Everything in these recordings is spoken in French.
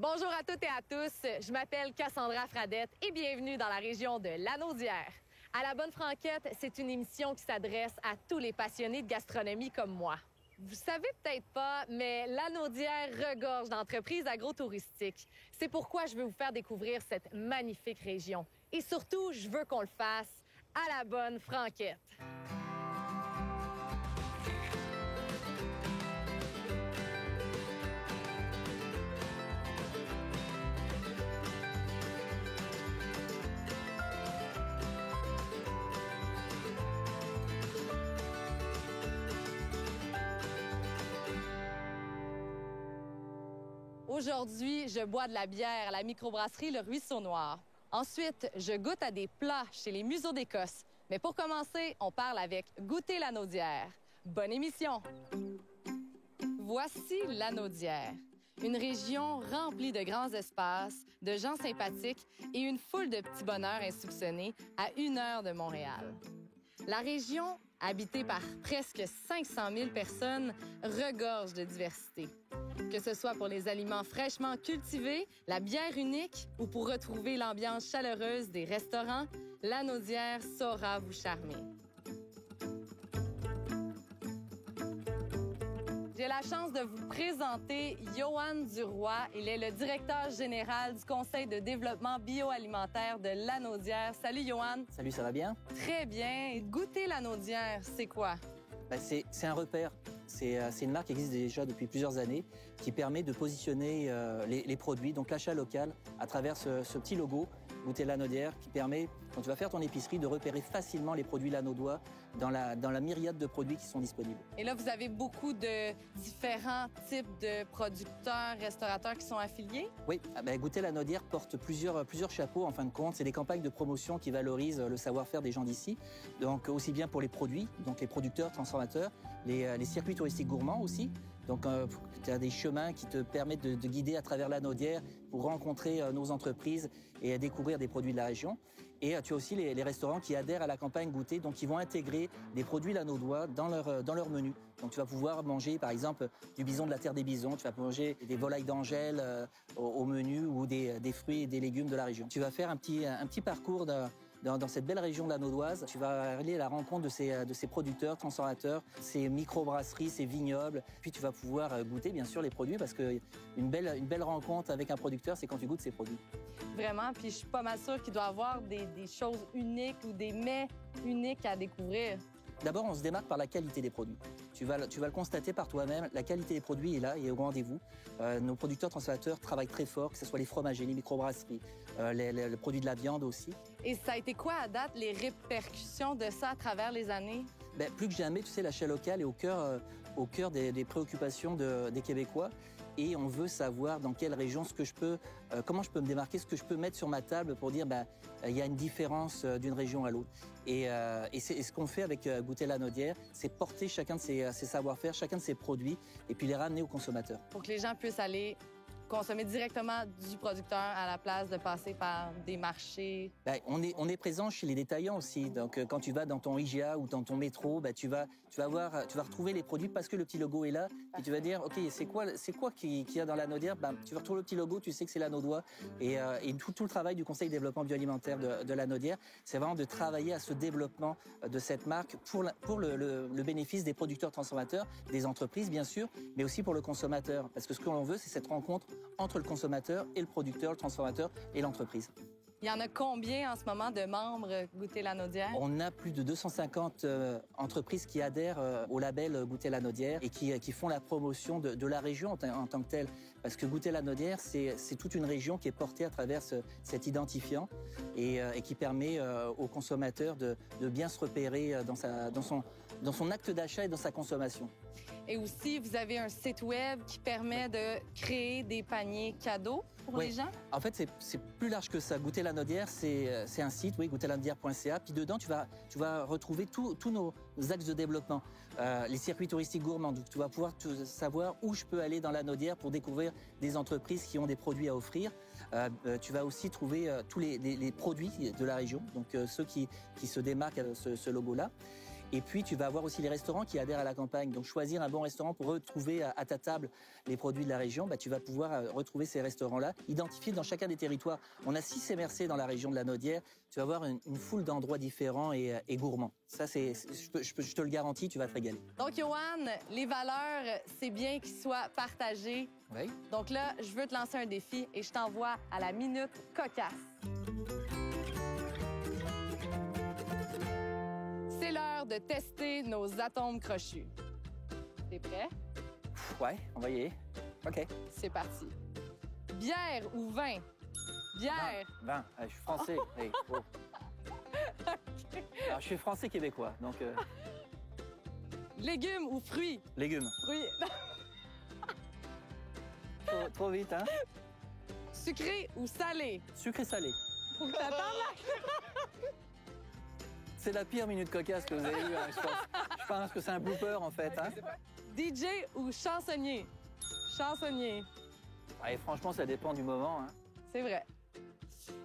Bonjour à toutes et à tous, je m'appelle Cassandra Fradette et bienvenue dans la région de Lanaudière. À la Bonne Franquette, c'est une émission qui s'adresse à tous les passionnés de gastronomie comme moi. Vous savez peut-être pas, mais Lanaudière regorge d'entreprises agrotouristiques. C'est pourquoi je veux vous faire découvrir cette magnifique région. Et surtout, je veux qu'on le fasse à la Bonne Franquette. Aujourd'hui, je bois de la bière à la microbrasserie Le Ruisseau Noir. Ensuite, je goûte à des plats chez les Museaux d'Écosse. Mais pour commencer, on parle avec Goûter Lanaudière. Bonne émission! Voici Lanaudière, une région remplie de grands espaces, de gens sympathiques et une foule de petits bonheurs insoupçonnés à 1 heure de Montréal. La région, habitée par presque 500 000 personnes, regorge de diversité. Que ce soit pour les aliments fraîchement cultivés, la bière unique ou pour retrouver l'ambiance chaleureuse des restaurants, Lanaudière saura vous charmer. J'ai la chance de vous présenter Yohan Duroy. Il est le directeur général du Conseil de développement bioalimentaire de Lanaudière. Salut Yohan. Salut, ça va bien? Très bien. Goûter Lanaudière, c'est quoi? C'est un repère. C'est une marque qui existe déjà depuis plusieurs années, qui permet de positionner les produits, donc l'achat local, à travers ce petit logo Goûter Lanaudière, qui permet, quand tu vas faire ton épicerie, de repérer facilement les produits lanaudois dans la myriade de produits qui sont disponibles. Et là, vous avez beaucoup de différents types de producteurs, restaurateurs qui sont affiliés? Oui, Goûter Lanaudière porte plusieurs chapeaux, en fin de compte. C'est des campagnes de promotion qui valorisent le savoir-faire des gens d'ici. Donc, aussi bien pour les produits, donc les producteurs, transformateurs, les circuits touristiques gourmands aussi. Donc, tu as des chemins qui te permettent de guider à travers Lanaudière pour rencontrer nos entreprises et découvrir des produits de la région. Et tu as aussi les restaurants qui adhèrent à la campagne Goûter, donc qui vont intégrer des produits lanaudois dans leur menu. Donc, tu vas pouvoir manger, par exemple, du bison de la terre des bisons, tu vas manger des volailles d'Angèle au menu ou des fruits et des légumes de la région. Tu vas faire un petit parcours dans cette belle région lanaudoise. Tu vas aller à la rencontre de ces producteurs, transformateurs, ces microbrasseries, ces vignobles. Puis tu vas pouvoir goûter bien sûr les produits parce qu'une belle rencontre avec un producteur, c'est quand tu goûtes ses produits. Vraiment, puis je suis pas mal sûre qu'il doit y avoir des choses uniques ou des mets uniques à découvrir. D'abord, on se démarque par la qualité des produits. Tu vas le constater par toi-même, la qualité des produits est là, il est au rendez-vous. Nos producteurs transformateurs travaillent très fort, que ce soit les fromagers, les microbrasseries, les produits de la viande aussi. Et ça a été quoi à date les répercussions de ça à travers les années? Plus que jamais, tu sais, l'achat local est au cœur des préoccupations des Québécois. Et on veut savoir dans quelle région, comment je peux me démarquer, ce que je peux mettre sur ma table pour dire il y a une différence d'une région à l'autre. Et ce qu'on fait avec Goûter Lanaudière, c'est porter chacun de ses savoir-faire, chacun de ses produits, et puis les ramener aux consommateurs. Pour que les gens puissent aller consommer directement du producteur à la place de passer par des marchés. On est présent chez les détaillants aussi. Donc quand tu vas dans ton IGA ou dans ton métro, tu vas retrouver les produits parce que le petit logo est là et tu vas dire OK, c'est quoi qu'il y a dans Lanaudière? Tu vas retrouver le petit logo, tu sais que c'est lanaudois et tout le travail du Conseil de développement bioalimentaire de Lanaudière, c'est vraiment de travailler à ce développement de cette marque pour le bénéfice des producteurs transformateurs, des entreprises bien sûr, mais aussi pour le consommateur parce que ce que l'on veut c'est cette rencontre entre le consommateur et le producteur, le transformateur et l'entreprise. Il y en a combien en ce moment de membres Goûter Lanaudière? On a plus de 250 entreprises qui adhèrent au label Goûter Lanaudière et qui font la promotion de la région en tant que telle. Parce que Goûter Lanaudière, c'est toute une région qui est portée à travers cet identifiant et qui permet aux consommateurs de bien se repérer dans son acte d'achat et dans sa consommation. Et aussi, vous avez un site web qui permet de créer des paniers cadeaux pour les gens? En fait, c'est plus large que ça. Goûter Lanaudière, c'est un site, goûterlanaudière.ca. Puis dedans, tu vas retrouver tous nos axes de développement. Les circuits touristiques gourmands. Donc, tu vas pouvoir savoir où je peux aller dans Lanaudière pour découvrir des entreprises qui ont des produits à offrir. Tu vas aussi trouver tous les produits de la région, donc ceux qui se démarquent avec ce logo-là. Et puis, tu vas avoir aussi les restaurants qui adhèrent à la campagne. Donc, choisir un bon restaurant pour retrouver à ta table les produits de la région, tu vas pouvoir retrouver ces restaurants-là, identifiés dans chacun des territoires. On a 6 MRC dans la région de la Naudière. Tu vas avoir une foule d'endroits différents et gourmands. Ça, je te le garantis, tu vas te régaler. Donc, Yoann, les valeurs, c'est bien qu'ils soient partagées. Oui. Donc là, je veux te lancer un défi et je t'envoie à la minute cocasse. C'est l'heure de tester nos atomes crochus. T'es prêt? Ouais, on va y aller. OK. C'est parti. Bière ou vin? Bière. Vin. Je suis français. Hey, oh. Alors, je suis français-québécois, donc... Légumes ou fruits? Légumes. Fruits. Trop vite, hein? Sucré ou salé? Sucré-salé. Faut que t'attendes là. C'est la pire minute cocasse que vous avez eue, hein, je pense que c'est un blooper, en fait. Hein? DJ ou chansonnier? Chansonnier. Ouais, franchement, ça dépend du moment. Hein. C'est vrai.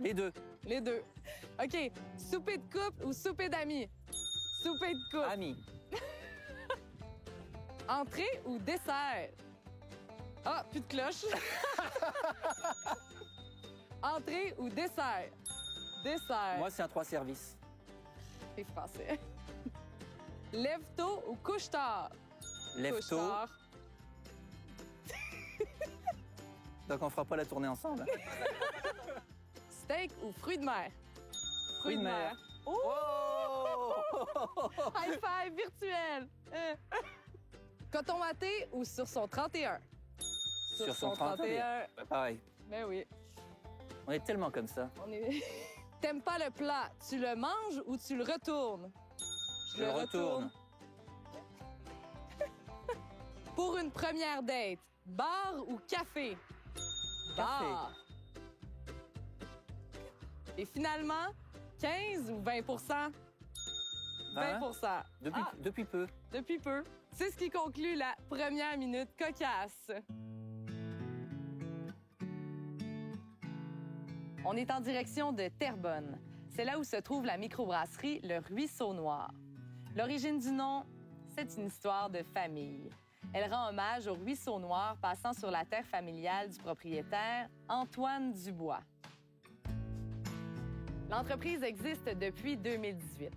Les deux. Les deux. OK. Souper de couple ou souper d'amis? Souper de couple. Amis. Entrée ou dessert? Ah, plus de cloche. Entrée ou dessert? Dessert. Moi, c'est un 3 services. C'est français. Lève-tôt ou couche-tard? Lève-tôt. Couche-tard. Donc, on fera pas la tournée ensemble. Hein? Steak ou fruits de mer? Fruits de mer. Oh! Oh! High five virtuel! Coton watté ou sur son 31? Sur son 31. Pareil. Ben oui. On est tellement comme ça. On est... T'aimes pas le plat, tu le manges ou tu le retournes? Je le retourne. Pour une première date, bar ou café? Café. Bar. Et finalement, 15 ou 20 20 Depuis peu. Depuis peu. C'est ce qui conclut la première minute cocasse. On est en direction de Terrebonne. C'est là où se trouve la microbrasserie Le Ruisseau Noir. L'origine du nom, c'est une histoire de famille. Elle rend hommage au Ruisseau Noir passant sur la terre familiale du propriétaire Antoine Dubois. L'entreprise existe depuis 2018.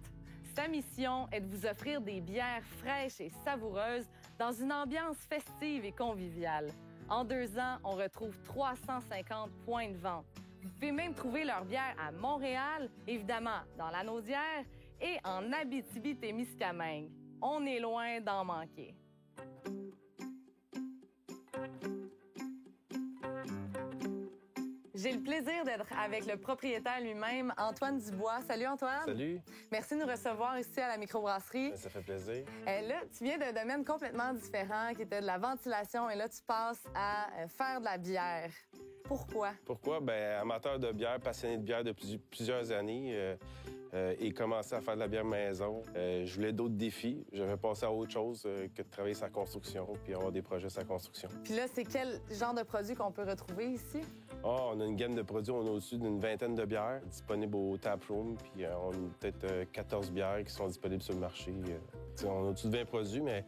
Sa mission est de vous offrir des bières fraîches et savoureuses dans une ambiance festive et conviviale. En 2 ans, on retrouve 350 points de vente. Vous pouvez même trouver leur bière à Montréal, évidemment dans la Naudière, et en Abitibi-Témiscamingue. On est loin d'en manquer. J'ai le plaisir d'être avec le propriétaire lui-même, Antoine Dubois. Salut Antoine. Salut. Merci de nous recevoir ici à la microbrasserie. Ça fait plaisir. Là, tu viens d'un domaine complètement différent, qui était de la ventilation, et là, tu passes à faire de la bière. Pourquoi? Pourquoi? Bien, amateur de bière, passionné de bière depuis plusieurs années et commencé à faire de la bière maison. Je voulais d'autres défis. J'avais passé à autre chose que de travailler sa construction puis avoir des projets sur la construction. Puis là, c'est quel genre de produit qu'on peut retrouver ici? On a une gamme de produits. On a au-dessus d'une 20aine de bières disponibles au taproom. Puis on a peut-être 14 bières qui sont disponibles sur le marché. On a au-dessus de 20 produits, mais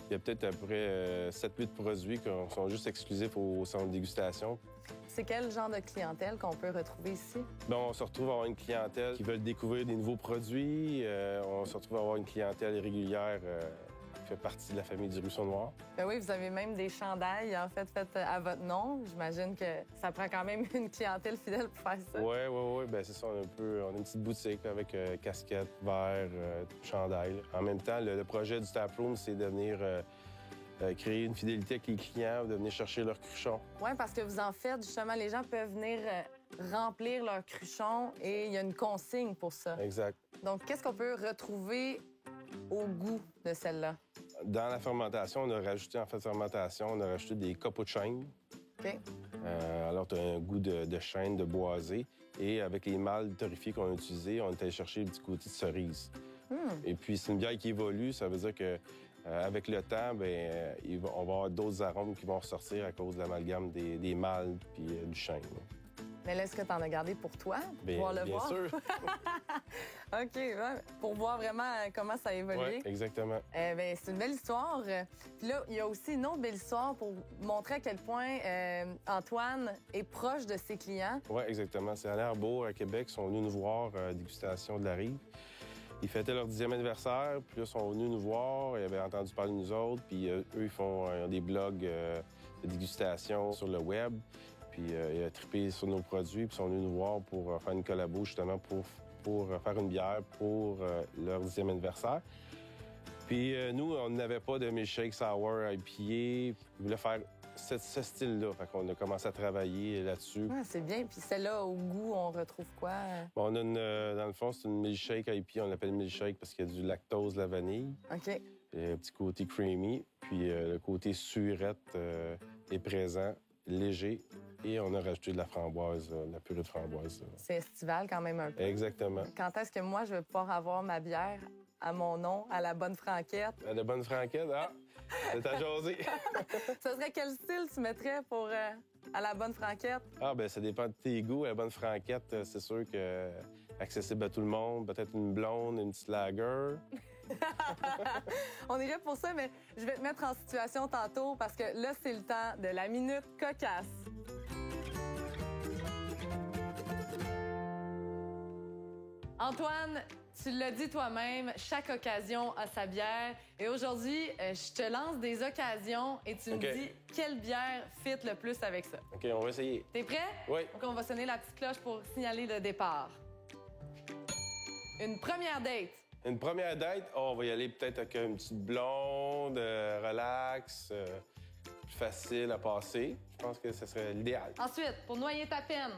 il y a peut-être à peu près 7-8 produits qui sont juste exclusifs au centre de dégustation. C'est quel genre de clientèle qu'on peut retrouver ici? Bien, on se retrouve à avoir une clientèle qui veut découvrir des nouveaux produits. On se retrouve à avoir une clientèle régulière qui fait partie de la famille du Ruisseau Noir. Ben oui, vous avez même des chandails, en fait, faits à votre nom. J'imagine que ça prend quand même une clientèle fidèle pour faire ça. Oui. Bien, c'est ça. On a une petite boutique là, avec casquette, verre, chandail. En même temps, le projet du taproom, c'est de venir créer une fidélité avec les clients, de venir chercher leurs cruchons. Oui, parce que vous en faites, justement, les gens peuvent venir remplir leurs cruchons et il y a une consigne pour ça. Exact. Donc, qu'est-ce qu'on peut retrouver au goût de celle-là? Dans la fermentation, on a rajouté, on a rajouté des copeaux de chêne. OK. Alors, tu as un goût de chêne, de boisé. Et avec les mâles torréfiés qu'on a utilisés, on est allé chercher le petit côté de cerise. Et puis, c'est une bière qui évolue. Ça veut dire que avec le temps, bien, on va avoir d'autres arômes qui vont ressortir à cause de l'amalgame des mâles puis du chêne. Mais là, est-ce que tu en as gardé pour toi, pour pouvoir le voir? Bien sûr. OK, ouais, pour voir vraiment comment ça a évolué. Oui, exactement. C'est une belle histoire. Puis là, il y a aussi une autre belle histoire pour montrer à quel point Antoine est proche de ses clients. Oui, exactement. C'est à l'Airbourg, à Québec. Ils sont venus nous voir à dégustation de la rive. Ils fêtaient leur 10e anniversaire, puis là, ils sont venus nous voir. Ils avaient entendu parler de nous autres. Puis eux, ils font des blogs de dégustation sur le web. Puis ils ont trippé sur nos produits, puis ils sont venus nous voir pour faire une collabo, justement, pour faire une bière pour leur 10e anniversaire. Puis nous, on n'avait pas de milkshake sour IPA. Ils voulaient faire ce style-là. Fait qu'on a commencé à travailler là-dessus. Ah, c'est bien. Puis celle-là, au goût, on retrouve quoi? Bon, on a dans le fond, c'est une milkshake IPA. On l'appelle milkshake parce qu'il y a du lactose, de la vanille. OK. Et un petit côté creamy. Puis le côté surette est présent, léger. Et on a rajouté de la framboise, de la purée de framboise. C'est estival quand même un peu. Exactement. Quand est-ce que moi, je vais pouvoir avoir ma bière à mon nom, à la bonne franquette? À la bonne franquette, ah! C'est à jaser. Ce serait quel style tu mettrais pour à la bonne franquette? Ah, ben ça dépend de tes goûts. À la bonne franquette, c'est sûr que accessible à tout le monde. Peut-être une blonde, une petite lager. On irait pour ça, mais je vais te mettre en situation tantôt parce que là, c'est le temps de la minute cocasse. Antoine, tu l'as dit toi-même, chaque occasion a sa bière. Et aujourd'hui, je te lance des occasions et tu me dis quelle bière fit le plus avec ça. OK, on va essayer. T'es prêt? Oui. Donc, on va sonner la petite cloche pour signaler le départ. Une première date. Une première date, on va y aller peut-être avec une petite blonde, relax, plus facile à passer. Je pense que ce serait l'idéal. Ensuite, pour noyer ta peine.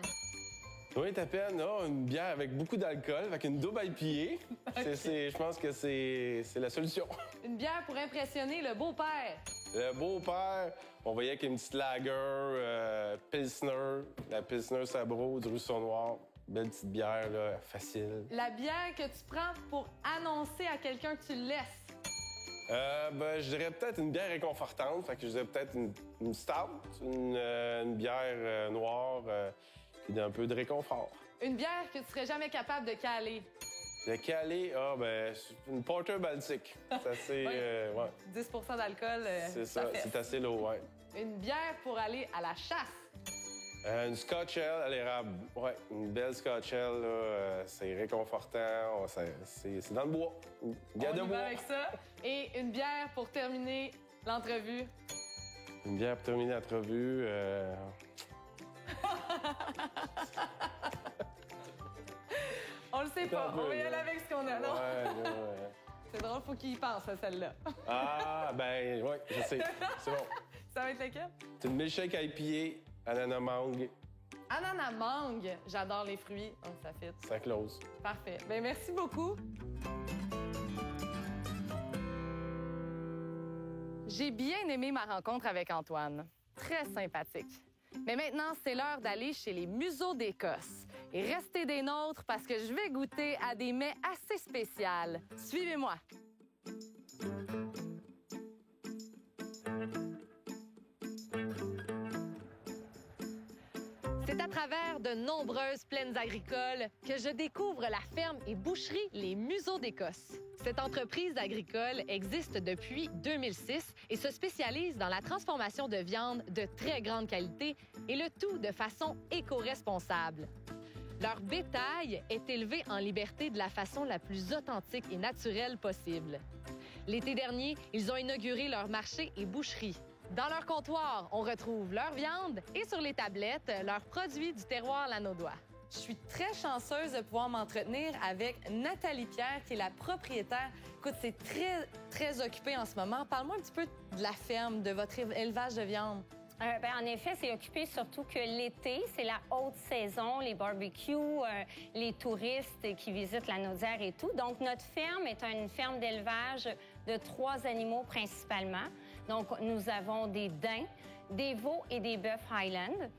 Oui, ta peine, une bière avec beaucoup d'alcool, avec une double IPA. Je pense que c'est la solution. Une bière pour impressionner le beau-père. Le beau-père, on va y aller avec une petite lager, Pilsner, la Pilsner Sabro du Rousseau-Noir. Belle petite bière, là, facile. La bière que tu prends pour annoncer à quelqu'un que tu le laisses. Je dirais peut-être une bière réconfortante. Fait que je dirais peut-être une stout, une bière noire qui donne un peu de réconfort. Une bière que tu serais jamais capable de caler. De caler, une porter baltique. C'est assez, ouais. 10 d'alcool, c'est ça, c'est assez lourd, ouais. Une bière pour aller à la chasse. Une Scotch Ale à l'érable. Ouais, une belle Scotch Ale, là, c'est réconfortant, c'est dans le bois. Garde de On y bois. va avec ça. Et une bière pour terminer l'entrevue. Une bière pour terminer l'entrevue. On le sait pas. On va y aller avec ce qu'on a, non? Ouais. C'est drôle, faut qu'il y pense à celle-là. Ah, ben, oui, je sais. C'est bon. Ça va être lequel? C'est une milkshake IPA, ananas mangue. Ananas mangue. J'adore les fruits, donc ça fit. Ça close. Parfait. Bien, merci beaucoup. J'ai bien aimé ma rencontre avec Antoine. Très sympathique. Mais maintenant, c'est l'heure d'aller chez les museaux d'Écosse. Et restez des nôtres parce que je vais goûter à des mets assez spéciaux. Suivez-moi. C'est à travers de nombreuses plaines agricoles que je découvre la ferme et boucherie Les Museaux d'Écosse. Cette entreprise agricole existe depuis 2006 et se spécialise dans la transformation de viande de très grande qualité et le tout de façon éco-responsable. Leur bétail est élevé en liberté de la façon la plus authentique et naturelle possible. L'été dernier, ils ont inauguré leur marché et boucherie. Dans leur comptoir, on retrouve leur viande et sur les tablettes, leurs produits du terroir lanaudois. Je suis très chanceuse de pouvoir m'entretenir avec Nathalie Pierre, qui est la propriétaire. Écoute, c'est très occupé en ce moment. Parle-moi un petit peu de la ferme, de votre élevage de viande. En effet, c'est occupé surtout que l'été, c'est la haute saison, les barbecues, les touristes qui visitent la Naudière et tout. Donc, notre ferme est une ferme d'élevage de 3 animaux principalement. Donc, nous avons des daims, des veaux et des bœufs Highland.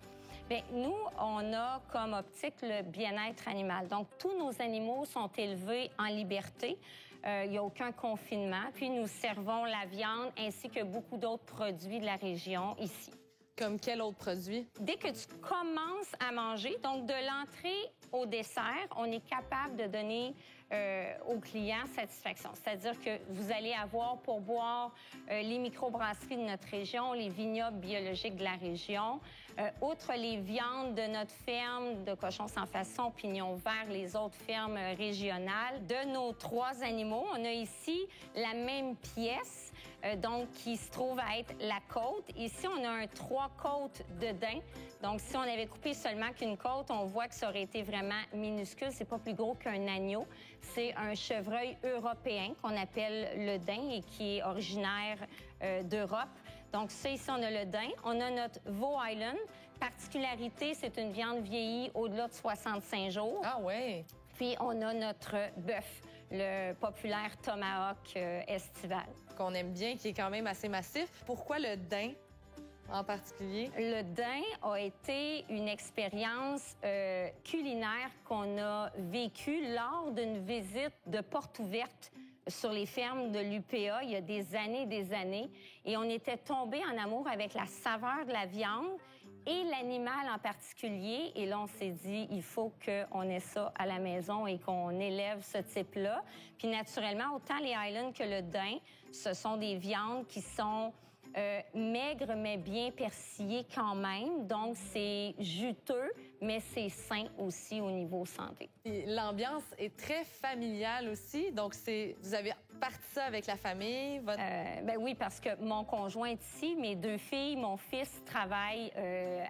Bien, nous, on a comme optique le bien-être animal. Donc, tous nos animaux sont élevés en liberté. Il n'y a aucun confinement. Puis, nous servons la viande ainsi que beaucoup d'autres produits de la région ici. Comme quel autre produit? Dès que tu commences à manger, donc de l'entrée au dessert, on est capable de donner aux clients satisfaction. C'est-à-dire que vous allez avoir pour boire les microbrasseries de notre région, les vignobles biologiques de la région. Outre les viandes de notre ferme de cochons sans façon, pignon vert, les autres fermes régionales. De nos 3 animaux, on a ici la même pièce, donc qui se trouve à être la côte. Ici, on a un 3 côtes de daim. Donc, si on avait coupé seulement qu'une côte, on voit que ça aurait été vraiment minuscule. C'est pas plus gros qu'un agneau. C'est un chevreuil européen qu'on appelle le daim et qui est originaire d'Europe. Donc, ça, ici, on a le daim. On a notre veau Highland. Particularité, c'est une viande vieillie au-delà de 65 jours. Ah ouais. Puis, on a notre bœuf, le populaire tomahawk estival. Qu'on aime bien, qui est quand même assez massif. Pourquoi le daim en particulier? Le daim a été une expérience culinaire qu'on a vécue lors d'une visite de porte ouverte sur les fermes de l'UPA il y a des années. Et on était tombé en amour avec la saveur de la viande et l'animal en particulier. Et là, on s'est dit, il faut qu'on ait ça à la maison et qu'on élève ce type-là. Puis naturellement, autant les Highlands que le daim, ce sont des viandes qui sont maigres, mais bien persillées quand même. Donc, c'est juteux, mais c'est sain aussi au niveau santé. L'ambiance est très familiale aussi. Donc, vous avez parti ça avec la famille? Ben oui, parce que mon conjoint est ici, mes 2 filles, mon fils travaillent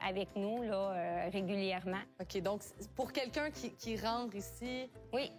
avec nous là, régulièrement. OK, donc pour quelqu'un qui rentre ici, oui.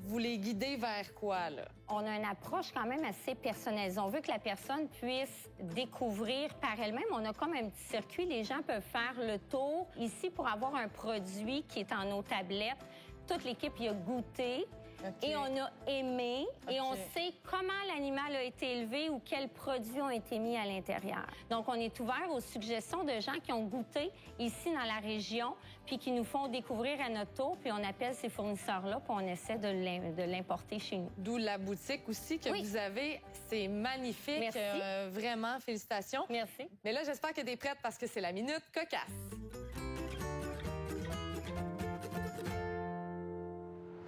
Vous les guidez vers quoi, là? On a une approche quand même assez personnalisée. On veut que la personne puisse découvrir par elle-même. On a comme un petit circuit. Les gens peuvent faire le tour ici pour avoir un produit qui est en nos tablettes. Toute l'équipe y a goûté. Okay. Et on a aimé, et on sait comment l'animal a été élevé ou quels produits ont été mis à l'intérieur. Donc, on est ouvert aux suggestions de gens qui ont goûté ici dans la région, puis qui nous font découvrir à notre tour, puis on appelle ces fournisseurs-là, puis on essaie de l'importer chez nous. D'où la boutique aussi que vous avez. C'est magnifique. Merci. Vraiment, félicitations. Merci. Mais là, j'espère que tu es prête parce que c'est la minute cocasse.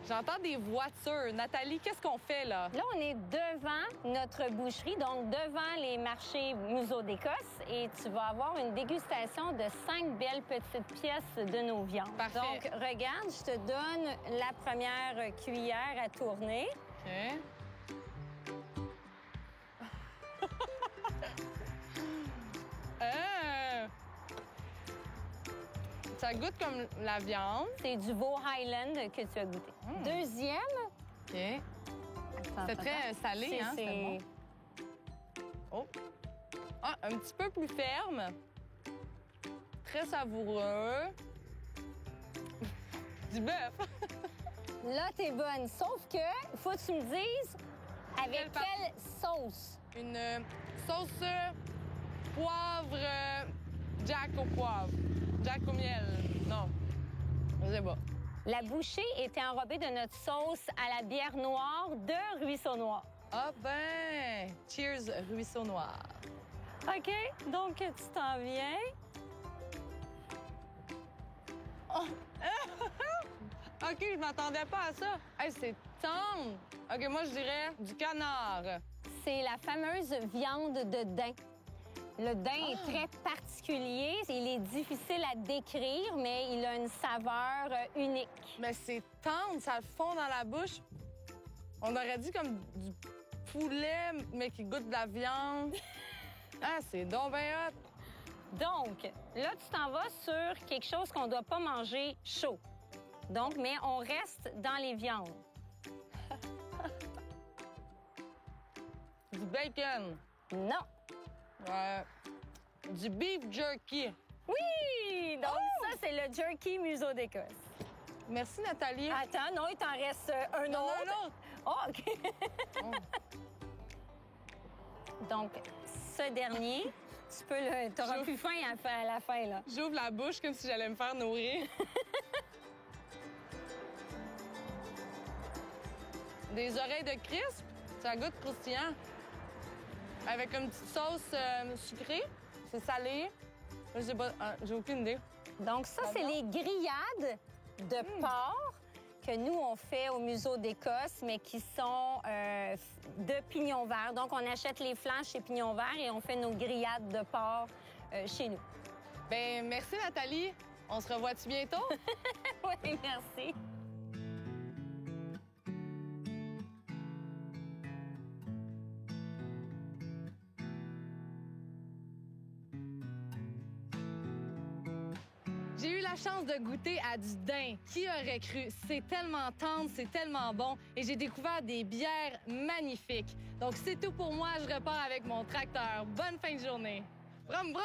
J'entends des voitures. Nathalie, qu'est-ce qu'on fait, là? Là, on est devant notre boucherie, donc devant les marchés Museau d'Écosse. Et tu vas avoir une dégustation de 5 belles petites pièces de nos viandes. Parfait. Donc, regarde, je te donne la première cuillère à tourner. OK. Ça goûte comme la viande. C'est du veau Highland que tu as goûté. Deuxième. OK. C'est très salé, hein? C'est bon. Oh. Ah, un petit peu plus ferme. Très savoureux. Du bœuf. Là, t'es bonne. Sauf que, faut que tu me dises avec quelle sauce? Une sauce poivre Jack au poivre. Jack au miel. Non. Je sais pas. La bouchée était enrobée de notre sauce à la bière noire de Ruisseau Noir. Ah ben! Cheers, Ruisseau Noir. OK, donc tu t'en viens. Oh. OK, je m'attendais pas à ça. Hey, c'est tendre. OK, moi, je dirais du canard. C'est la fameuse viande de daim. Le daim est très particulier. Il est difficile à décrire, mais il a une saveur unique. Mais c'est tendre, ça fond dans la bouche. On aurait dit comme du poulet, mais qui goûte de la viande. Ah, c'est donc bien hot. Donc, là, tu t'en vas sur quelque chose qu'on ne doit pas manger chaud. Donc, mais on reste dans les viandes. Du bacon. Non. Du beef jerky. Oui! Donc, ça, c'est le jerky Museau d'Écosse. Merci, Nathalie. Attends, non, il t'en reste un autre. Non, un autre. Oh, OK. Donc, ce dernier, tu peux le... T'auras plus faim à la fin, là. J'ouvre la bouche comme si j'allais me faire nourrir. Des oreilles de crisp, ça goûte croustillant. Avec une petite sauce sucrée, c'est salé. Je sais pas, j'ai aucune idée. Donc, ça, c'est les grillades de porc que nous, on fait au Museau d'Écosse, mais qui sont de pignon vert. Donc, on achète les flancs chez Pignon Vert et on fait nos grillades de porc chez nous. Ben merci, Nathalie. On se revoit-tu bientôt? Oui, merci. J'ai eu la chance de goûter à du daim. Qui aurait cru? C'est tellement tendre, c'est tellement bon. Et j'ai découvert des bières magnifiques. Donc, c'est tout pour moi. Je repars avec mon tracteur. Bonne fin de journée. Bram, bram!